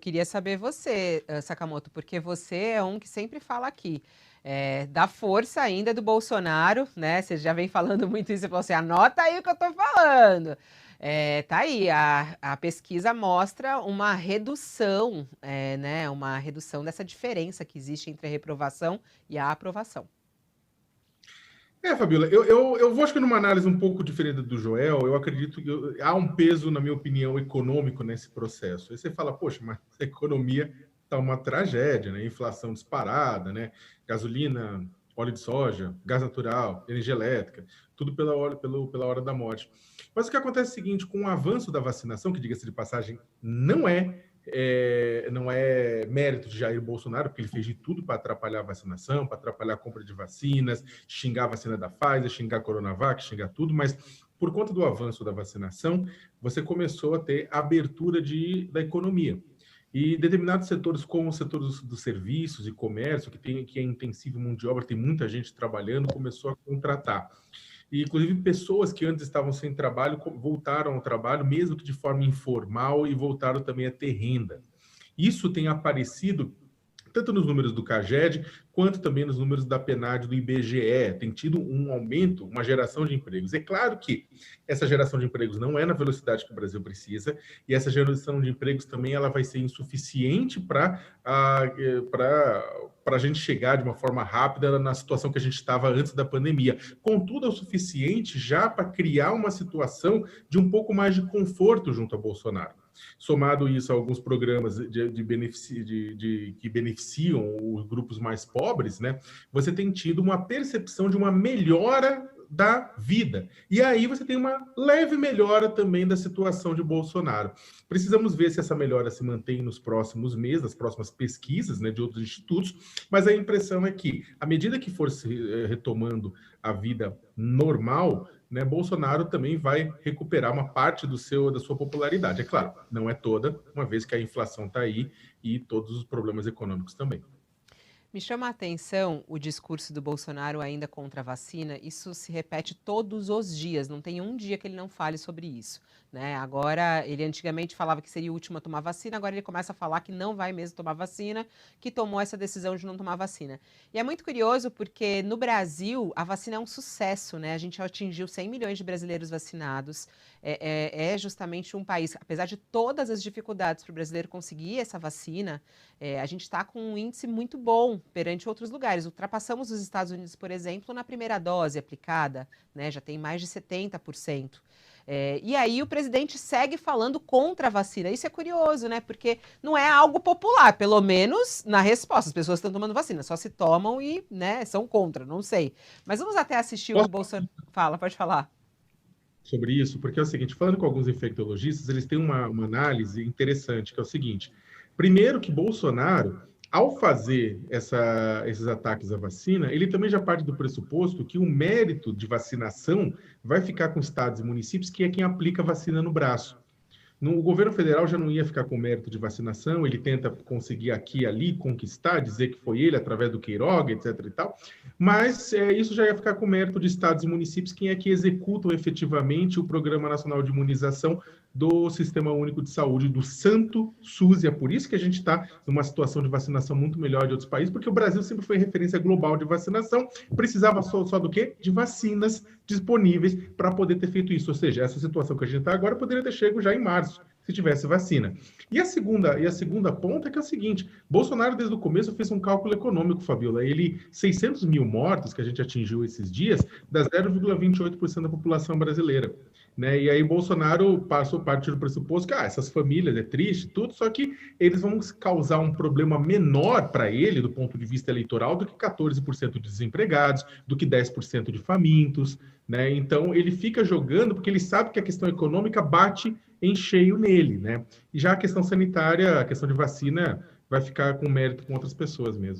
queria saber você, Sakamoto, porque você é um que sempre fala aqui, da força ainda do Bolsonaro, né? Você já vem falando muito isso, você falou assim, anota aí o que eu tô falando. Tá aí, a pesquisa mostra uma redução, né? Uma redução dessa diferença que existe entre a reprovação e a aprovação. Fabiola, eu vou acho que numa análise um pouco diferente do Joel, eu acredito que há um peso, na minha opinião, econômico nesse processo. Aí você fala, poxa, mas a economia está uma tragédia, né? Inflação disparada, né? Gasolina, óleo de soja, gás natural, energia elétrica, tudo pela hora da morte. Mas o que acontece é o seguinte, com o avanço da vacinação, que diga-se de passagem, não é mérito de Jair Bolsonaro, porque ele fez de tudo para atrapalhar a vacinação, para atrapalhar a compra de vacinas, xingar a vacina da Pfizer, xingar a Coronavac, xingar tudo, mas por conta do avanço da vacinação, você começou a ter abertura da economia. E determinados setores, como o setor dos serviços e comércio, que é intensivo mão de obra, tem muita gente trabalhando, começou a contratar. E, inclusive, pessoas que antes estavam sem trabalho voltaram ao trabalho, mesmo que de forma informal, e voltaram também a ter renda. Isso tem aparecido tanto nos números do CAGED, quanto também nos números da PNAD do IBGE. Tem tido um aumento, uma geração de empregos. É claro que essa geração de empregos não é na velocidade que o Brasil precisa, e essa geração de empregos também ela vai ser insuficiente para a gente chegar de uma forma rápida na situação que a gente estava antes da pandemia. Contudo, é o suficiente já para criar uma situação de um pouco mais de conforto junto a Bolsonaro. Somado isso a alguns programas que beneficiam os grupos mais pobres, né? Você tem tido uma percepção de uma melhora da vida. E aí você tem uma leve melhora também da situação de Bolsonaro. Precisamos ver se essa melhora se mantém nos próximos meses, nas próximas pesquisas, né, de outros institutos, mas a impressão é que, à medida que for se retomando a vida normal, né, Bolsonaro também vai recuperar uma parte da sua popularidade. É claro, não é toda, uma vez que a inflação está aí e todos os problemas econômicos também. Me chama a atenção o discurso do Bolsonaro ainda contra a vacina. Isso se repete todos os dias, não tem um dia que ele não fale sobre isso, né? Agora, ele antigamente falava que seria o último a tomar vacina, agora ele começa a falar que não vai mesmo tomar vacina, que tomou essa decisão de não tomar vacina. E é muito curioso porque no Brasil a vacina é um sucesso, né? A gente atingiu 100 milhões de brasileiros vacinados. É justamente um país, apesar de todas as dificuldades para o brasileiro conseguir essa vacina, a gente está com um índice muito bom perante outros lugares. Ultrapassamos os Estados Unidos, por exemplo, na primeira dose aplicada, né? Já tem mais de 70%. E aí o presidente segue falando contra a vacina. Isso é curioso, né? Porque não é algo popular, pelo menos na resposta. As pessoas estão tomando vacina, só se tomam e, né, são contra, não sei. Mas vamos até assistir o que o Posso Bolsonaro fala, pode falar. sobre isso? Porque é o seguinte, falando com alguns infectologistas, eles têm uma análise interessante, que é o seguinte. Primeiro que Bolsonaro, ao fazer esses ataques à vacina, ele também já parte do pressuposto que o mérito de vacinação vai ficar com estados e municípios, que é quem aplica a vacina no braço. O governo federal já não ia ficar com mérito de vacinação, ele tenta conseguir aqui e ali, conquistar, dizer que foi ele, através do Queiroga, etc. e tal, mas isso já ia ficar com mérito de estados e municípios, quem é que executam efetivamente o Programa Nacional de Imunização do Sistema Único de Saúde, do Santo SUS, e é por isso que a gente está numa situação de vacinação muito melhor de outros países, porque o Brasil sempre foi referência global de vacinação, precisava só do quê? De vacinas disponíveis para poder ter feito isso, ou seja, essa situação que a gente está agora poderia ter chegado já em março, se tivesse vacina. E a segunda ponta é que é o seguinte, Bolsonaro desde o começo fez um cálculo econômico, Fabiola, 600 mil mortos que a gente atingiu esses dias, dá 0,28% da população brasileira. Né? E aí Bolsonaro parte do pressuposto que essas famílias é triste, tudo, só que eles vão causar um problema menor para ele, do ponto de vista eleitoral, do que 14% de desempregados, do que 10% de famintos, né? Então ele fica jogando porque ele sabe que a questão econômica bate em cheio nele, né? E já a questão sanitária, a questão de vacina, vai ficar com mérito com outras pessoas mesmo.